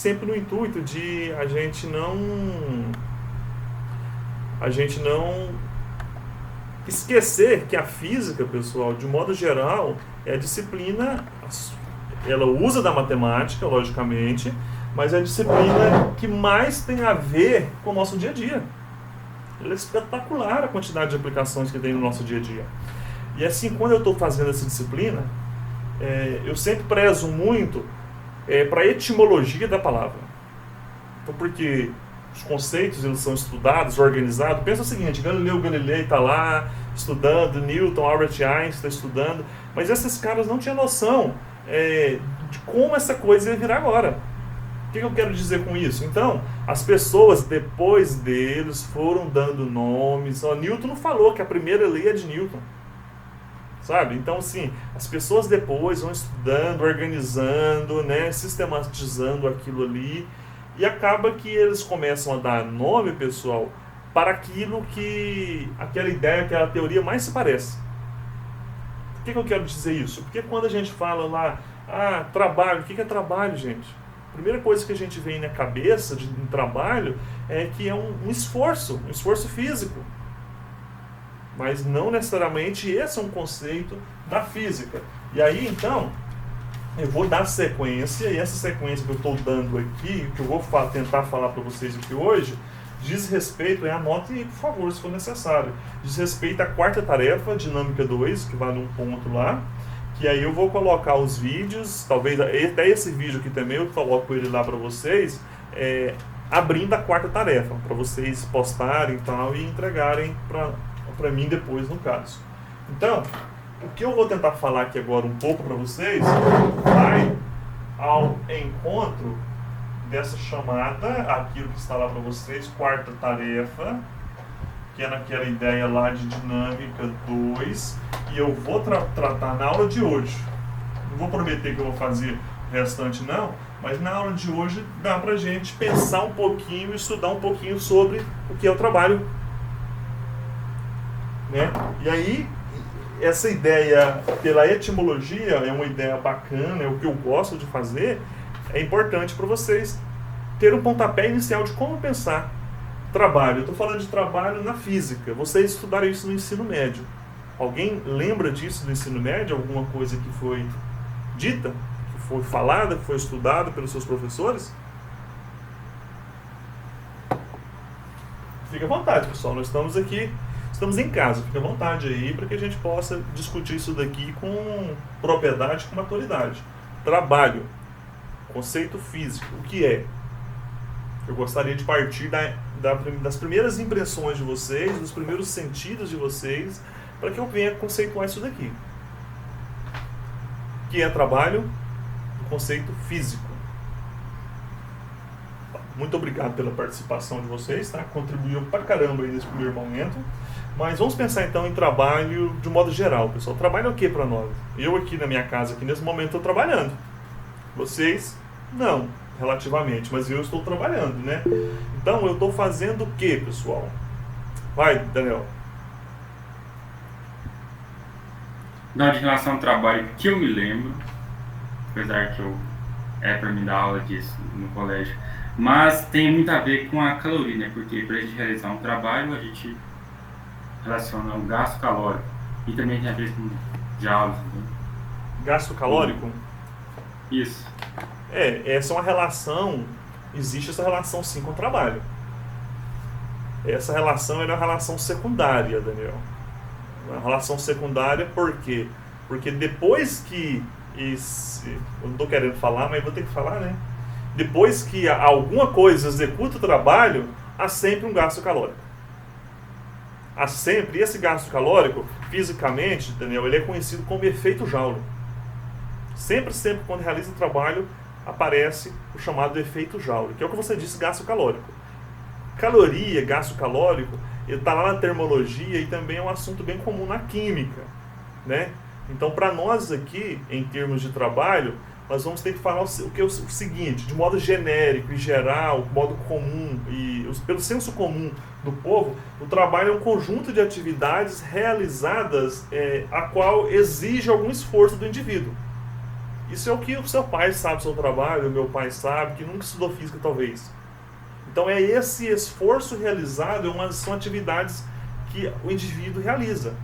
sempre no intuito de a gente não esquecer que a física, pessoal, de modo geral, é a disciplina, ela usa da matemática, logicamente, mas é a disciplina que mais tem a ver com o nosso dia a dia. Ela é espetacular a quantidade de aplicações que tem no nosso dia a dia. E assim, quando eu estou fazendo essa disciplina, eu sempre prezo muito para a etimologia da palavra. Então, porque os conceitos eles são estudados, organizados. Pensa o seguinte, Galileu Galilei está lá estudando, Newton, Albert Einstein está estudando, mas esses caras não tinham noção de como essa coisa ia virar agora. O que eu quero dizer com isso? Então, as pessoas depois deles foram dando nomes. Newton falou que a primeira lei é de Newton. Sabe? Então, assim, as pessoas depois vão estudando, organizando, né, sistematizando aquilo ali, e acaba que eles começam a dar nome, pessoal, para aquilo que aquela ideia, aquela teoria mais se parece. Por que eu quero dizer isso? Porque quando a gente fala lá, trabalho, o que é trabalho, gente? A primeira coisa que a gente vem na cabeça de um trabalho é que é um esforço físico. Mas não necessariamente esse é um conceito da física. E aí, então, eu vou dar sequência, e essa sequência que eu estou dando aqui, que eu vou tentar falar para vocês aqui hoje, diz respeito, anote por favor, se for necessário, diz respeito à quarta tarefa, dinâmica 2, que vale um ponto lá, que aí eu vou colocar os vídeos, talvez até esse vídeo aqui também, eu coloco ele lá para vocês, abrindo a quarta tarefa, para vocês postarem e tal, e entregarem para mim depois, no caso. Então, o que eu vou tentar falar aqui agora um pouco para vocês vai ao encontro dessa chamada, aquilo que está lá para vocês, quarta tarefa, que é naquela ideia lá de dinâmica 2, e eu vou tratar na aula de hoje. Não vou prometer que eu vou fazer o restante não, mas na aula de hoje dá pra gente pensar um pouquinho, estudar um pouquinho sobre o que é o trabalho. Né? E aí, essa ideia pela etimologia é uma ideia bacana, é o que eu gosto de fazer, é importante para vocês ter um pontapé inicial de como pensar trabalho. Eu estou falando de trabalho na física, vocês estudaram isso no ensino médio. Alguém lembra disso do ensino médio? Alguma coisa que foi dita, que foi falada, que foi estudada pelos seus professores? Fique à vontade, pessoal, nós estamos aqui. Estamos em casa, fica à vontade aí para que a gente possa discutir isso daqui com propriedade, com maturidade. Trabalho, conceito físico, o que é? Eu gostaria de partir das primeiras impressões de vocês, dos primeiros sentidos de vocês, para que eu venha conceituar isso daqui. O que é trabalho? O conceito físico. Muito obrigado pela participação de vocês, tá? Contribuiu pra caramba aí nesse primeiro momento. Mas vamos pensar então em trabalho de modo geral, pessoal. Trabalho é o que para nós? Eu aqui na minha casa, aqui nesse momento, estou trabalhando. Vocês, não, relativamente, mas eu estou trabalhando, né? Então, eu estou fazendo o que, pessoal? Vai, Daniel. Não, de relação ao trabalho que eu me lembro, apesar que para mim dar aula disso no colégio, mas tem muito a ver com a caloria, né? Porque para a gente realizar um trabalho, a gente relaciona o gasto calórico e também tem a ver com joules. Né? Gasto calórico? Isso. Essa é uma relação, existe essa relação sim com o trabalho. Essa relação é uma relação secundária, Daniel. Uma relação secundária por quê? Porque depois que eu não estou querendo falar, mas vou ter que falar, né? Depois que alguma coisa executa o trabalho, há sempre um gasto calórico. Há sempre, e esse gasto calórico, fisicamente, Daniel, ele é conhecido como efeito Joule. Sempre quando realiza o trabalho, aparece o chamado efeito Joule, que é o que você disse, gasto calórico. Caloria, gasto calórico, ele está lá na termologia e também é um assunto bem comum na química, né? Então, para nós aqui, em termos de trabalho, nós vamos ter que falar o que é o seguinte, de modo genérico e geral, modo comum e pelo senso comum do povo, o trabalho é um conjunto de atividades realizadas a qual exige algum esforço do indivíduo. Isso é o que o seu pai sabe do seu trabalho, o meu pai sabe, que nunca estudou física talvez. Então é esse esforço realizado, são atividades que o indivíduo realiza.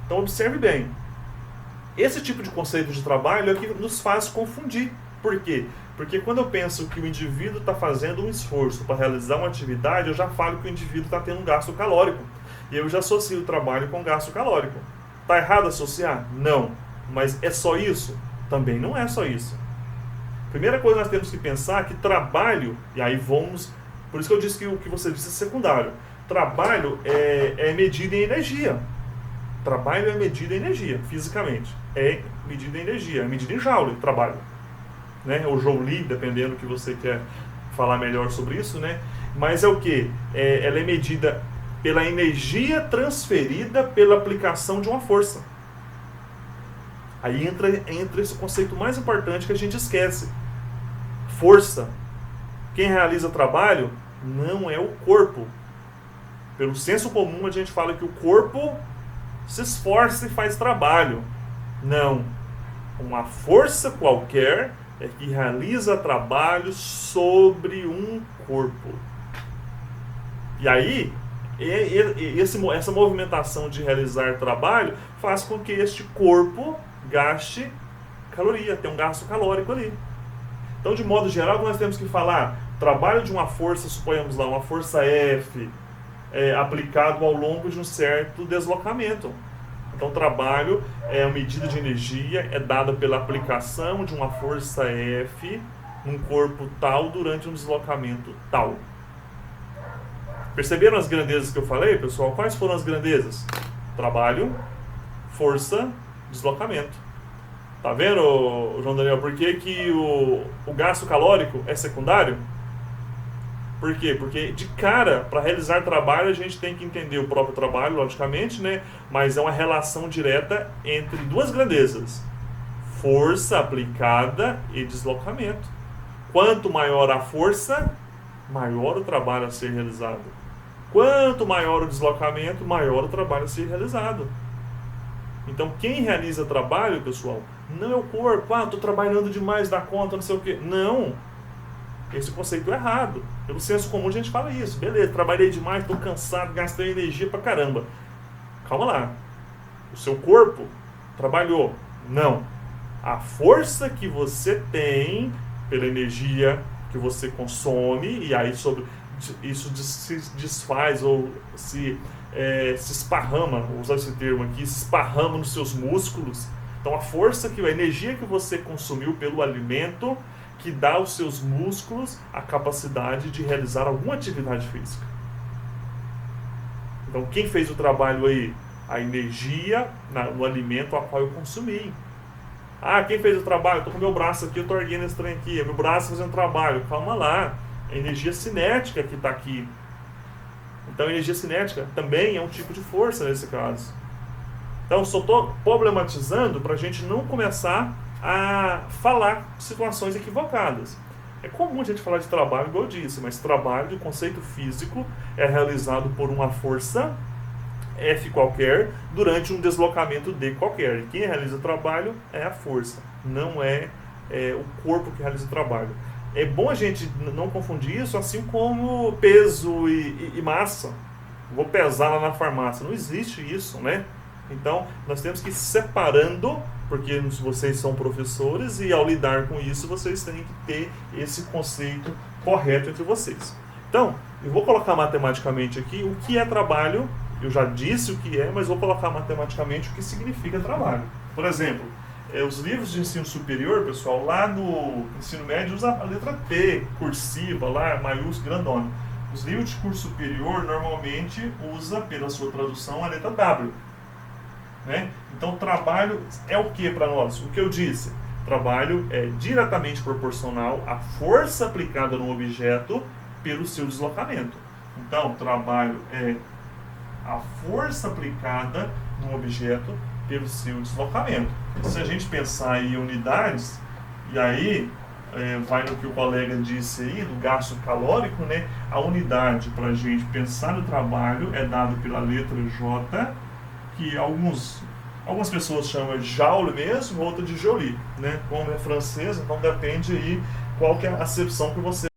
Então observe bem, esse tipo de conceito de trabalho é o que nos faz confundir. Por quê? Porque quando eu penso que o indivíduo está fazendo um esforço para realizar uma atividade, eu já falo que o indivíduo está tendo um gasto calórico. E eu já associo o trabalho com gasto calórico. Está errado associar? Não. Mas é só isso? Também não é só isso. Primeira coisa que nós temos que pensar é que trabalho, e aí vamos... Por isso que eu disse que o que você disse é secundário. Trabalho é medido em energia. Trabalho é medido em energia, fisicamente. É medido em energia, é medido em joule, trabalho. Né? Ou joule, dependendo do que você quer falar melhor sobre isso, né? Mas é o que? Ela é medida pela energia transferida pela aplicação de uma força. Aí entra esse conceito mais importante que a gente esquece. Força. Quem realiza trabalho não é o corpo. Pelo senso comum a gente fala que o corpo se esforça e faz trabalho. Não. Uma força qualquer é que realiza trabalho sobre um corpo. E aí, essa movimentação de realizar trabalho faz com que este corpo gaste caloria, tem um gasto calórico ali. Então, de modo geral, nós temos que falar trabalho de uma força, suponhamos lá, uma força F, aplicado ao longo de um certo deslocamento. Então, trabalho é uma medida de energia, é dada pela aplicação de uma força F num corpo tal durante um deslocamento tal. Perceberam as grandezas que eu falei, pessoal? Quais foram as grandezas? Trabalho, força, deslocamento. Tá vendo, João Daniel, por que o gasto calórico é secundário? Por quê? Porque de cara, para realizar trabalho, a gente tem que entender o próprio trabalho, logicamente, né? Mas é uma relação direta entre duas grandezas: força aplicada e deslocamento. Quanto maior a força, maior o trabalho a ser realizado. Quanto maior o deslocamento, maior o trabalho a ser realizado. Então, quem realiza trabalho, pessoal, não é o corpo. Estou trabalhando demais da conta, não sei o quê. Não. Esse conceito é errado. Pelo senso comum a gente fala isso. Beleza, trabalhei demais, estou cansado, gastei energia pra caramba. Calma lá. O seu corpo trabalhou. Não. A força que você tem pela energia que você consome, e aí isso se desfaz ou se esparrama, vou usar esse termo aqui, se esparrama nos seus músculos. Então a energia que você consumiu pelo alimento que dá aos seus músculos a capacidade de realizar alguma atividade física. Então quem fez o trabalho aí? A energia no alimento a qual eu consumi. Quem fez o trabalho? Estou com meu braço aqui, eu estou erguendo esse trem aqui, é meu braço fazendo trabalho. Calma lá, a energia cinética que está aqui. Então a energia cinética também é um tipo de força nesse caso. Então só estou problematizando para a gente não começar a falar situações equivocadas. É comum a gente falar de trabalho, igual eu disse, mas trabalho de conceito físico é realizado por uma força F qualquer durante um deslocamento D qualquer. E quem realiza o trabalho é a força, não é o corpo que realiza o trabalho. É bom a gente não confundir isso, assim como peso e massa. Vou pesar lá na farmácia. Não existe isso, né? Então, nós temos que ir separando, porque vocês são professores e ao lidar com isso, vocês têm que ter esse conceito correto entre vocês. Então, eu vou colocar matematicamente aqui o que é trabalho. Eu já disse o que é, mas vou colocar matematicamente o que significa trabalho. Por exemplo, os livros de ensino superior, pessoal, lá no ensino médio usa a letra T, cursiva, lá, maiúsculo, grandona. Os livros de curso superior normalmente usa, pela sua tradução, a letra W. Né? Então, trabalho é o que para nós? O que eu disse? Trabalho é diretamente proporcional à força aplicada no objeto pelo seu deslocamento. Então, trabalho é a força aplicada no objeto pelo seu deslocamento. Se a gente pensar em unidades, e aí vai no que o colega disse aí, do gasto calórico, né? A unidade para a gente pensar no trabalho é dado pela letra J, que alguns Algumas pessoas chamam de Joule mesmo, outra de Joule, né? Como é francês, então depende aí qual que é a acepção que você